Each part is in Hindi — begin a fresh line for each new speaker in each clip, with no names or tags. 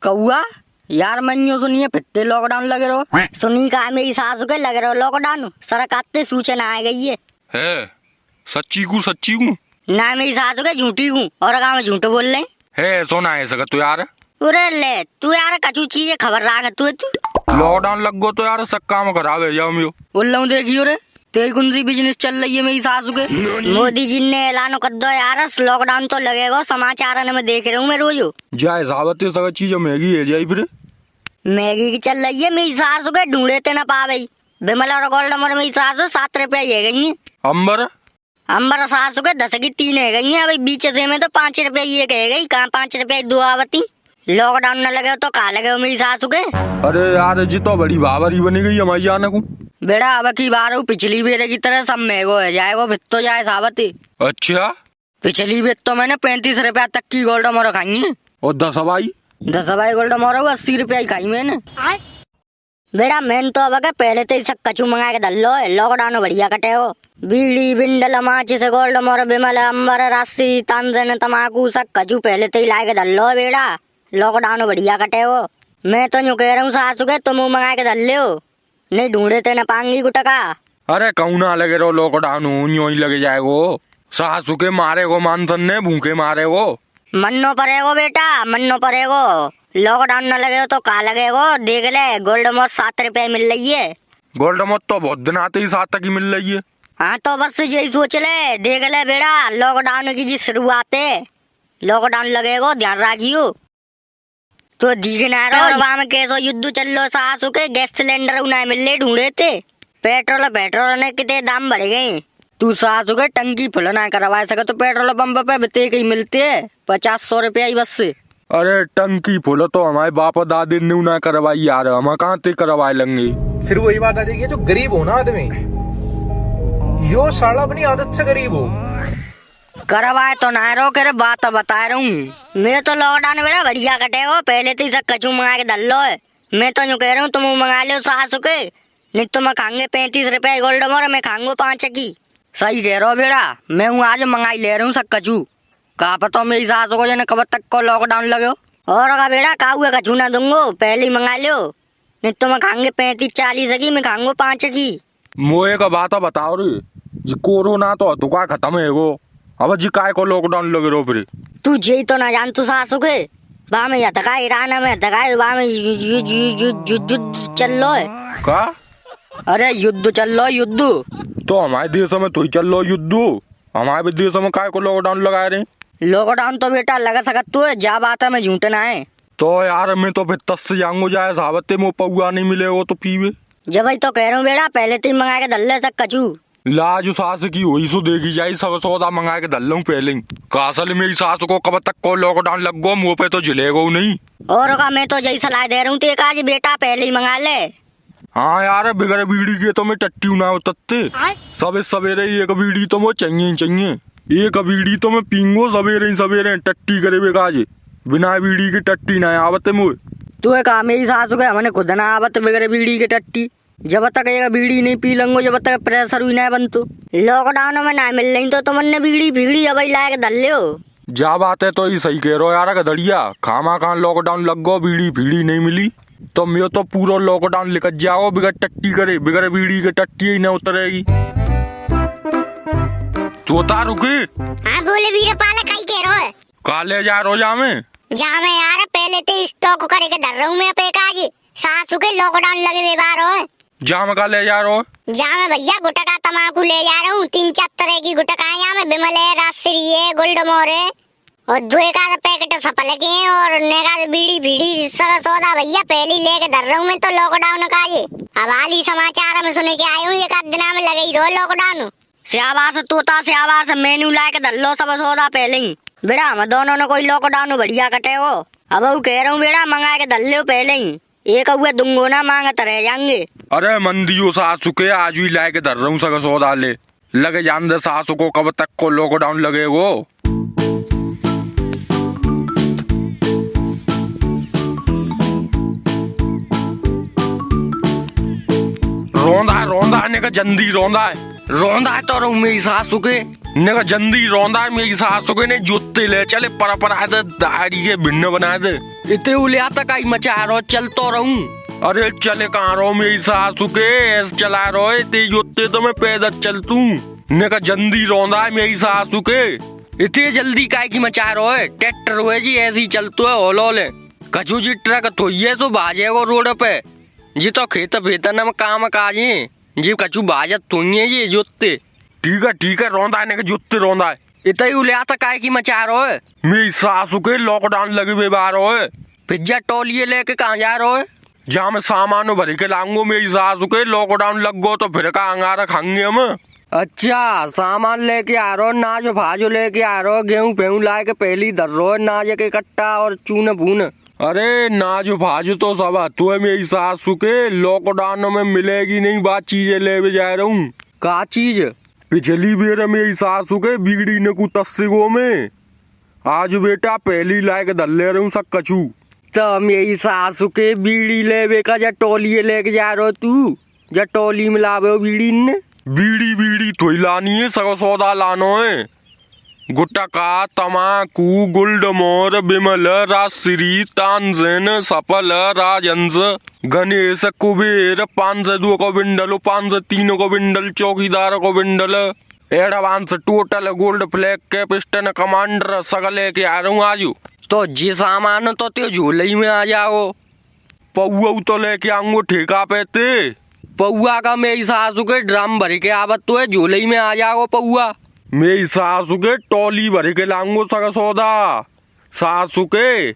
कौआ यार मैंने सुनिए फिर लॉकडाउन लगे रहो। सुनी का मेरी सासू के लगे रहो लॉकडाउन सरकार सूचना आ गई है
सच्ची को
ना मेरी सासू के झूठी हूँ और गाँव में झूठ बोल रहे
है सोना है सका तू यार।
अरे ले तू यार कचू चीजें खबर रहा तू
लॉकडाउन लग गो तो यार सब काम खराब है जाओ
बोल रहा हूँ देखियो रे तेरी कौन सी बिजनेस चल रही है मेरी सासू के। मोदी जी ने ऐलान कर दो यार लॉकडाउन तो लगेगा समाचार में देख रहा हूँ मैं रोज
जाए सावत सगा चीज महंगी है जाई फिर
मैगी की चल रही है मेरी सासू के ढूंढे ते ना पावे बिमल और गोल्ड मर मेरी सासू 7 रुपया ये गई है। अंबर सासू के 10 की 3 है गई है। अभी बीच से में तो 5 रुपया ये कह गई कहाँ 5 रुपया 2 आवती। लॉकडाउन न लगे तो कहा लगे मेरी सासू के।
अरे यार जी तो बड़ी बाबरी बनी गई हमारी जाने को
बेड़ा अब की बार पिछली बेरे की तरह सब महंगो है जाएगा भित तो जाए सावती।
अच्छा
पिछली बेर तो मैंने 35 रुपया तक की गोल्ड मोर खाई है
और 10 हवाई
गोल्ड मोर 80 रुपया ही खाई मैंने। बेड़ा मैंने तो अब पहले तो सब कचू मंगा के धल लो लॉकडाउन बढ़िया कटे हो। बीड़ी बिंडल माची से गोल्ड मोर बिमल अंबर राशि तानजन तमाकू सब कचू पहले तो ही ला के धल लो बेड़ा लॉकडाउन बढ़िया कटे हो। मैं तो यूँ कह रहा हूँ सासू के तुम मंगा के धल ले नहीं ढूंढे ते न पांगी गुटका।
अरे कहूँ ना लगे रो लॉकडाउन यूं ही लगे जाएगो सासू के मारे गो मानसन ने भूखे मारे गो
मन्नो पड़ेगो बेटा मन्नो पड़ेगो। लॉकडाउन न लगे तो का लगेगो देख ले गोल्ड मोर 7 रुपए मिल रही है।
गोल्ड मोर तो बहुत दिन आते ही 7 तक ही मिल रही है।
हाँ तो बस यही सोच ले देख ले बेटा लॉकडाउन की जी शुरुआत है लॉकडाउन लगेगो ध्यान रखियो। तो दिखना रहो वहाँ में कैसो युद्ध चल लो सासू के गैस सिलेंडर उन्हें मिल रहे ढूंढे थे पेट्रोल ने कितने दाम बढ़ गए। तू सासू के टंकी फुल ना करवा सके तो पेट्रोल पंप पे बते कहीं मिलते है 50-100 रुपया ही बस से।
अरे टंकी फुल तो हमारे बाप दादी ने ना करवाई यार हम कहाँ ते करवाए लेंगे।
फिर वही बात आ जाएगी जो गरीब हो ना आदमी यो साला अपनी आदत से गरीब हो
करवाए तो ना रो करे बात बता रहा हूँ मैं तो लॉकडाउन बेड़ा बढ़िया कटेगा पहले तो सब कचू मंगा के धल लो है। मैं तो यूँ कह रहा हूँ तुम मंगा लो सासू के नहीं तो मैं खाऊंगे 35 रुपया गोल्ड मोर मैं खाऊंगा 5 की। सही कह रहा हो बेड़ा मैं हूँ आज मंगाई ले रहा हूँ सब कचू कहा पता मेरी सासू को जने कब तक को लॉकडाउन लगे और का बेड़ा का हुआ कचू ना दूंगो पहले ही मंगा लो नहीं तो मैं खाऊंगे 35-40 की मैं खाऊंगा 5 की।
मोए का बात बताओ रे जी कोरोना तो दुका खत्म है वो अब जी काय को लॉकडाउन लगे रो फिर
तू जी तो ना जान तू सासू के वहाँ में यतका ईरान में यतका वहाँ में युद्ध चल लो है
का।
अरे युद्ध चल लो युद्ध
तो हमारे देश में तो ही चल लो युद्ध हमारे देश में काय को लॉकडाउन लगाए रहे।
लॉकडाउन तो बेटा लगा सकत तू है जा बात है मैं झूठना है
तो यार मैं तो फिर 10 से जाऊंगा जाए सावते में पौआ नहीं मिले वो तो पीवे
जब भाई तो कह रहा हूँ बेटा पहले तो ही मंगा के धल्ले तक कचू
लाज सास की वही सो देखी जाये सब सौदा मंगा के धल लूँ पहले ही कासल मेरी सास को कब तक को लॉकडाउन लग गो मुँह पे तो झिलेगो नहीं।
और का मैं तो यही सलाह दे रहा हूँ तो आज बेटा पहले ही मंगा ले।
हाँ यार बिगड़ बीड़ी के तो मैं टट्टी ना उतरते सबे सवेरे एक बीड़ी तो वो चाहिए एक बीड़ी तो मैं पींगो सवेरे टट्टी करे बेकाज बिना बीड़ी की टट्टी ना आवते मुँह।
तू कहा मेरी सासू के हमने खुद ना आवत बिगड़ बीड़ी की टट्टी जब तक एक बीड़ी नहीं पी लंगो जब तक प्रेशर हुई ना बनतो लॉकडाउन में ना मिल रही तो तुमने बीड़ी अब लाके धल लो
जा बात है तो ही सही कह रहो यार गधड़िया खामा खान लॉकडाउन लग गो बीड़ी नहीं मिली तो मैं तो पूरा लॉकडाउन लेकर जाओ बिगड़ टट्टी करे बिगड़ बीड़ी के टट्टी ही न उतरेगी। तू उतार रुके
हाँ बोले वीर पाला कहीं कह रहा है
काले जा रो जा मैं
यार पहले तो स्टॉक करके धर रहा हूँ मैं पे काजी सासू के लॉकडाउन लगे व्यवहार हो
जा मैं काले जा रो
जा मैं भैया गुटका तमाकू ले जा रहा हूँ 3-4 तरह की गुटका है यहाँ में बिमल है राजश्री है गोल्ड मोर है और 2 का पैकेट सफल के हैं और नेगा बीड़ी सारा सौदा भैया पहले लेके धर रहा हूँ मैं तो लॉकडाउन का ये अब हाल ही समाचार में सुने के आये हूँ एक आध दिन में लगे ही रहो लॉकडाउन
स्याबास तोता स्याबास मेन्यू ला के धर लो सब सौदा पहले ही बेड़ा हम दोनों ने कोई लॉकडाउन बढ़िया कटे हो अब वो कह रहा हूँ बेड़ा मंगा के धर लो पहले ही एक हुए दूंगो ना मांगत रह जाएंगे।
अरे मंदियो सासू के आज भी लाके धर रहा हूँ सगा सौदा ले लगे जान दे सासू को कब तक को लॉकडाउन लगे वो। रोंदा ने का जंदी रोंदा है तो मेरी सासू के ने का जंदी रोंदा है मेरी सासू के ने जूते ले चले पर दाढ़ी के भिन्न बना दे।
इतने उलिया तक आई मचा रहो, चल तो रहूं।
अरे चले कहाँ रहो मेरी सासू के, ऐसे चला रहो तेज होते तो मैं पैदल चलतू। ने का जल्दी रौंदा है मेरी सासू के।
इतने जल्दी काय की मचा रहो है, ट्रैक्टर हुए जी ऐसे ही चलतो है होलोले। कछु जी ट्रक तो ये तो भाजेगो रोड पे, जी तो खेत वेतन में काम काजे जी कछु भाजत तो है जी जोते।
ठीक है रौंदा है ने का जुत्ते रौंदा है।
इतना ही उलिया तक काय की मचा रहो है।
मेरी सासू के लॉकडाउन लगे हुए बाहर है।
पिज्जा टोलिए लेके कहाँ जा रहो है।
जहाँ मैं सामान भर के लाऊंगो मेरी सासू के, लॉकडाउन लग गो तो फिर का अंगारा खाएंगे हम।
अच्छा सामान लेके आ रहो, नाज भाजो लेके आ रहो, गेहूं पेहूं ला के पहली धर रहो, नाज के कट्टा और चून भून।
अरे नाज भाज तो सब तू है मेरी सासू के, लॉकडाउन में मिलेगी नहीं बात, चीजें ले जा रहा हूँ।
का चीज।
पिछली बेर मेरी सासू के बिगड़ी ने को तस्सिगो में, आज बेटा पहली लायक धर ले रहा हूँ सब कछू।
तो मेरी सासू के बीड़ी लेवे का जा टोलिए लेके जा रहो तू, जा टोली में लावे बीड़ी ने।
बीड़ी थोड़ी लानी है, सगो सौदा लानो है। गुटका तमाकू गुलडमोर बिमल राजश्री तानसेन सफल राजहंस गणेश कुबेर 502 को बिंडल, 503 को बिंडल, चौकीदार को बिंडल, एडवांस टोटल गोल्ड फ्लैग के पिस्टन कमांडर सगले के आ रहा हूँ आजू।
तो जी सामान तो ते झोले ही में आ जाओ।
पौआ तो लेके आऊंगो ठेका पे ते।
पौआ का मेरी सासू के ड्रम भर के आवत तो है, झोले ही में आ जाओ पौआ।
मेरी सासू के टोली भर के लाऊंगो सगा सौदा। सासू के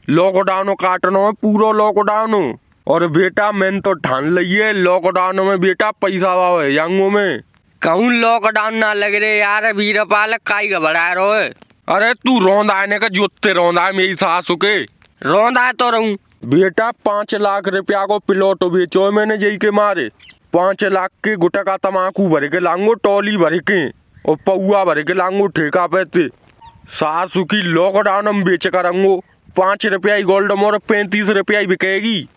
लॉकडाउन काटनो है, पूरा लॉकडाउन। और बेटा मैंने तो ठान लिये लॉकडाउन में बेटा पैसा वाव है जाऊंगो मैं।
कहूँ लॉकडाउन ना लग रहे यार, वीरपाल काई घबरा रहो है।
अरे तू रौंदा है ने का जोते रौंदा है मेरी सासू के।
रौंदा तो रहूं
बेटा 5 लाख रुपया को प्लॉट बेचो मैंने जई के मारे। 5 लाख के गुटका तमाकू भर के लाऊंगो, टोली भर के और पौआ भर के लाऊंगो ठेका पे ते। सासू की लॉकडाउन में बेच कर आऊंगो। 5 रुपया ही गोल्ड मोर 35 रुपया ही बिकेगी।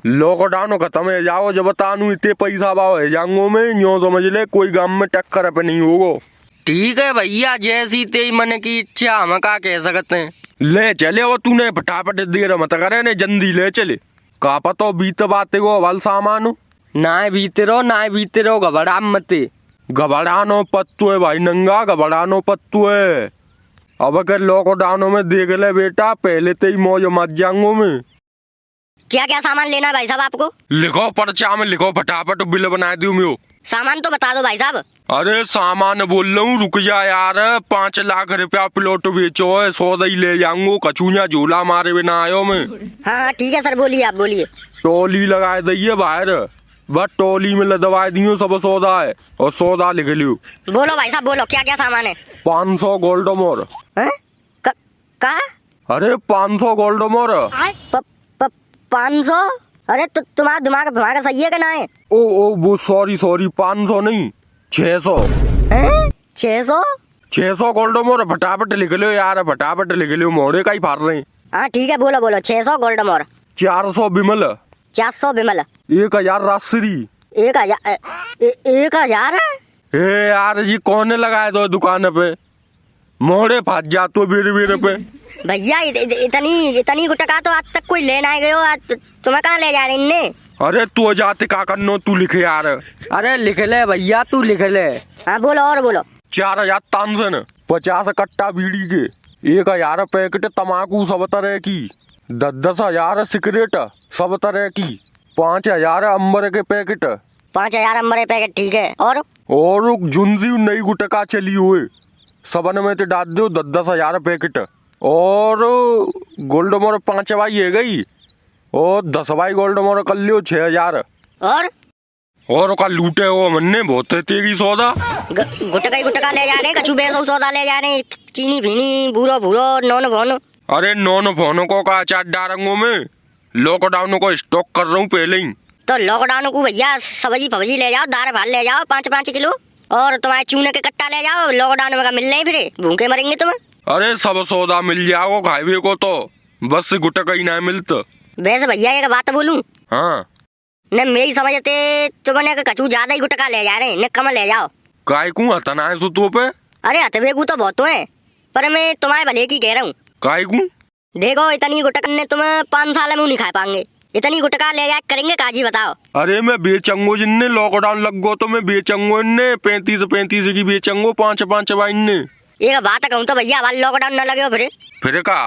लॉकडाउन खत्म है जाओ जब बतानू इतने पैसा भाव है जाऊंगो मैं, यूँ समझ ले कोई गांव में टक्कर पे नहीं होगो।
ठीक है भैया, जैसी तेरी मन की इच्छा हम का कह सकते हैं।
ले चले वो तूने फटाफट देर मत करे ने, जल्दी ले चले। का पता बीत बाते को वाल सामान
ना बीते रहो घबरा मते।
घबरानो पत्तू है भाई नंगा, घबरानो पत्तू है। अब अगर लॉकडाउन में देख ले बेटा, पहले तो ही मौज मत जाऊंगो मैं।
क्या क्या सामान लेना है भाई साहब आपको?
लिखो पर्चा में लिखो, फटाफट बिल बना दूं मैं।
सामान तो बता दो भाई साहब।
अरे सामान बोल रहा हूँ, रुक जा यार। 5 लाख रुपया प्लॉट बेचो है, सौदा ही ले जाऊंगो। कछूया झूला मारे बिना आयो मैं।
हाँ ठीक है सर, बोलिए आप बोलिए।
टोली लगा दइए बाहर, बस टोली में लदवा दियो सब सौदा है, और सौदा लिख लियो।
बोलो भाई साहब बोलो, क्या क्या सामान है?
500 गोल्ड मोर।
कहा?
अरे 500 गोल्ड मोर।
500? अरे तुम्हारा दिमाग तुम्हारा सही है कि ना है?
ओ वो सॉरी 500 नहीं 600।
600?
600 गोल्ड मोर फटाफट लिख लो यार, फटाफट लिख लो, मोड़े का ही फाड़ रहे हैं।
हाँ ठीक है बोलो 600 गोल्ड मोर।
400 बिमल।
400 बिमल।
1000 राजश्री।
1000 है?
ए यार जी कौन लगाए दो दुकान पे, मोड़े फाट जातो बेरे पे।
भैया इतनी गुटका तो आज तक कोई ले ना गयो, तुम्हें कहाँ ले जा रहे इनने?
अरे तू जाते का करनो, तू लिखे यार।
अरे लिख ले भैया, तू लिख ले।
हाँ बोलो और बोलो।
4000 तानसेन, 50 कट्टा बीड़ी के, 1000 पैकेट तमाकू सब तरह की, 10,000 सिगरेट सब तरह की, 5000 अंबर के पैकेट।
5000 अंबर पैकेट ठीक है। और
झुंझी नई गुटका चली हुए सबन में तो डाल दो 10,000 पैकेट। और गोल्ड मोर 5 भाई है गई, और 10 भाई गोल्ड मोर कर लियो 6000। और का लूटे हो मन्ने बहुत तेरी सौदा।
गुटका ले जा रहे, कछु बेसो सौदा ले जा रहे, चीनी भीनी भूरो नॉन भोन।
अरे नॉन भोनो को का अचार डालूंगो मैं, लॉकडाउन को स्टॉक कर रहा हूँ पहले ही।
तो लॉकडाउन को भैया सब्जी फब्जी ले जाओ, दाल भात ले जाओ 5-5 किलो, और तुम्हारे चूने के कट्टा ले जाओ। लॉकडाउन में मिल रहे फिर भूखे मरेंगे तुम।
अरे सब सौदा मिल जाओ खावे को, तो बस गुटका ही ना मिलता।
वैसे भैया एक बात बोलूं?
हाँ
न मेरी समझते तुमने कछु ज्यादा ही गुटका ले जा रहे, न कम ले जाओ।
काय को हतना है सो तो पे?
अरे हथवे को तो बहुत है, पर मैं तुम्हारे भले की कह रहा हूँ।
काय को?
देखो इतनी गुटक ने तुम्हें 5 साल में नहीं खा पाएंगे। इतनी गुटका ले जाके करेंगे काजी बताओ।
अरे मैं बेचंगो जिनने लॉकडाउन लग गो तो मैं बेचंगो इनने 35 की बेचंगो 5 इनने।
एक बात कहूँ तो भैया वाले लॉकडाउन न लगे हो
फिर का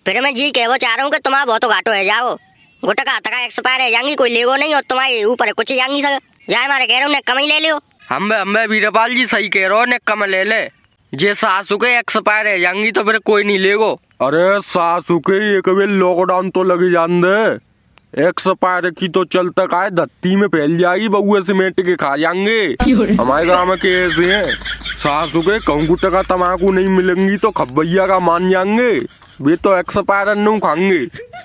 फिर मैं जी कह वो चाह रहा हूँ कि तुम्हारा बहुत घाटो है जाओ। गुटका तक एक्सपायर है जाएंगी कोई लेगो नहीं और तुम्हारे ऊपर कुछ जाएंगी सर जाए मारे कह रहा हूँ ने कम ही ले लियो।
हम वीरपाल जी सही कह रहे हो ने कम ले ले जे सासू के एक्सपायर है जाएंगी तो फिर कोई नहीं लेगो।
अरे सासू के एक बेर लॉकडाउन तो लगे जान दे। एक्सपायर की तो चलता का धत्ती में फैल जाएगी बउए सीमेंट के खा जाएंगे। हमारे गाँव में कैसे है सासू के कहूँ गुटका तम्बाकू नहीं मिलेंगी तो खब्बैया का मान जाएंगे। वे तो एक्सपायर नहीं खाएंगे।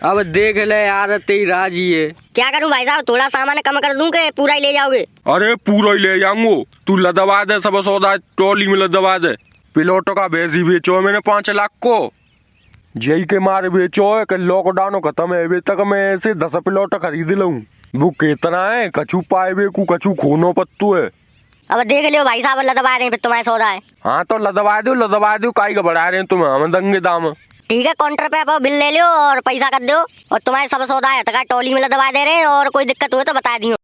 अब देख ले यार तेरी राजी है।
क्या करूँ भाई साहब थोड़ा सामान कम कर दूं कि पूरा ही ले जाओगे?
अरे पूरा ही ले जाऊंगो। तू लदवा दे सब सौदा ट्रॉली में लदवा दे। पिलोटो का भैंसी बेचो है मैंने 5 लाख को जई के मारे बेचो है कि लॉकडाउन खत्म है अभी तक मैं ऐसे 10 पिलोट खरीद लूं। वो कितना है कछु पाए बे कु कछु खूनो पत्तू है।
अब देख लियो भाई साहब लदवा रहे हैं फिर तुम्हारे सौदा है।
हाँ तो लदवा दो काई का बढ़ा रहे हैं तुम हम दंगे दाम।
ठीक है काउंटर पे आप बिल ले लियो और पैसा कर दो और तुम्हारे सब सौदा है तो ट्रॉली में लदवा दे रहे हैं और कोई दिक्कत हुए तो बता दियो।